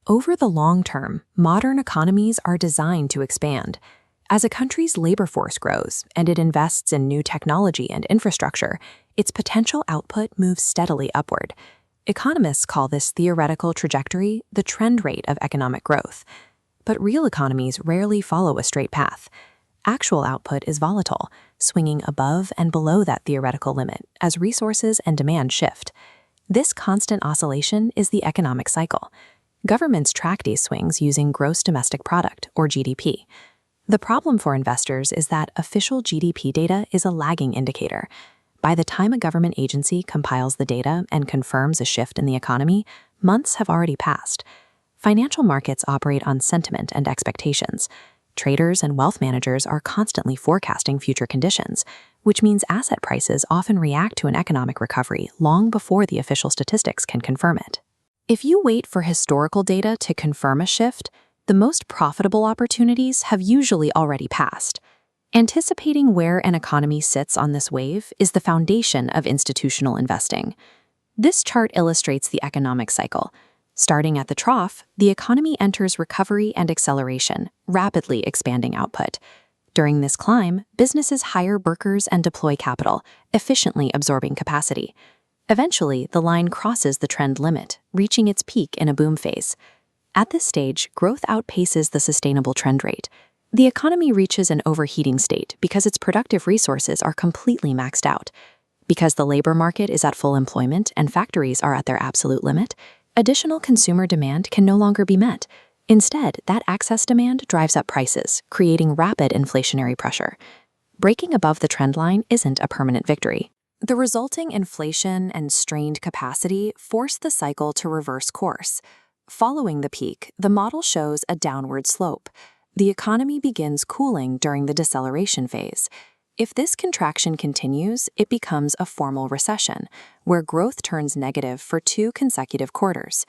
Over the long term, modern economies are designed to expand. As a country's labor force grows and it invests in new technology and infrastructure, its potential output moves steadily upward. Economists call this theoretical trajectory the trend rate of economic growth. But real economies rarely follow a straight path. Actual output is volatile, swinging above and below that theoretical limit as resources and demand shift. This constant oscillation is the economic cycle. Governments track these swings using gross domestic product, or GDP. The problem for investors is that official GDP data is a lagging indicator. By the time a government agency compiles the data and confirms a shift in the economy, months have already passed. Financial markets operate on sentiment and expectations. Traders and wealth managers are constantly forecasting future conditions, which means asset prices often react to an economic recovery long before the official statistics can confirm it. If you wait for historical data to confirm a shift, the most profitable opportunities have usually already passed. Anticipating where an economy sits on this wave is the foundation of institutional investing. This chart illustrates the economic cycle. Starting at the trough, the economy enters recovery and acceleration, rapidly expanding output. During this climb, businesses hire workers and deploy capital, efficiently absorbing capacity. Eventually, the line crosses the trend limit, reaching its peak in a boom phase. At this stage, growth outpaces the sustainable trend rate. The economy reaches an overheating state because its productive resources are completely maxed out. Because the labor market is at full employment and factories are at their absolute limit, additional consumer demand can no longer be met. Instead, that excess demand drives up prices, creating rapid inflationary pressure. Breaking above the trend line isn't a permanent victory. The resulting inflation and strained capacity force the cycle to reverse course. Following the peak, the model shows a downward slope. The economy begins cooling during the deceleration phase. If this contraction continues, it becomes a formal recession, where growth turns negative for 2 consecutive quarters.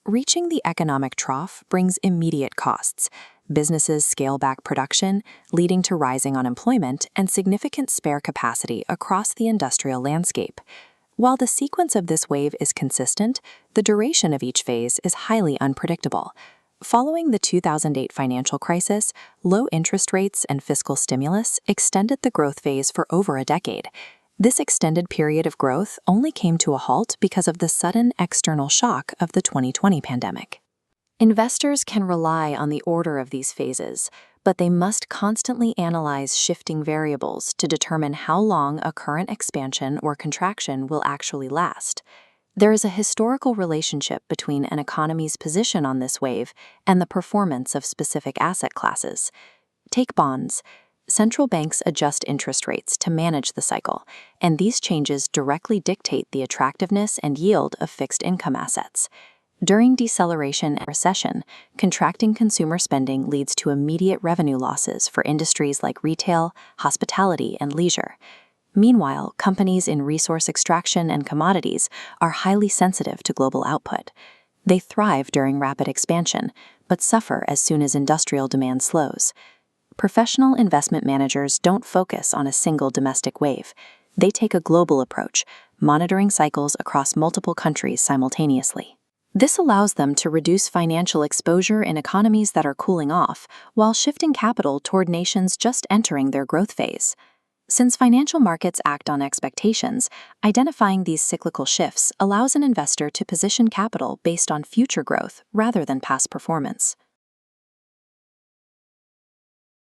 Reaching the economic trough brings immediate costs. Businesses scale back production, leading to rising unemployment and significant spare capacity across the industrial landscape. While the sequence of this wave is consistent, the duration of each phase is highly unpredictable. Following the 2008 financial crisis, low interest rates and fiscal stimulus extended the growth phase for over a decade. This extended period of growth only came to a halt because of the sudden external shock of the 2020 pandemic. Investors can rely on the order of these phases, but they must constantly analyze shifting variables to determine how long a current expansion or contraction will actually last. There is a historical relationship between an economy's position on this wave and the performance of specific asset classes. Take bonds. Central banks adjust interest rates to manage the cycle, and these changes directly dictate the attractiveness and yield of fixed income assets. During deceleration and recession, contracting consumer spending leads to immediate revenue losses for industries like retail, hospitality, and leisure. Meanwhile, companies in resource extraction and commodities are highly sensitive to global output. They thrive during rapid expansion, but suffer as soon as industrial demand slows. Professional investment managers don't focus on a single domestic wave. They take a global approach, monitoring cycles across multiple countries simultaneously. This allows them to reduce financial exposure in economies that are cooling off, while shifting capital toward nations just entering their growth phase. Since financial markets act on expectations, identifying these cyclical shifts allows an investor to position capital based on future growth rather than past performance.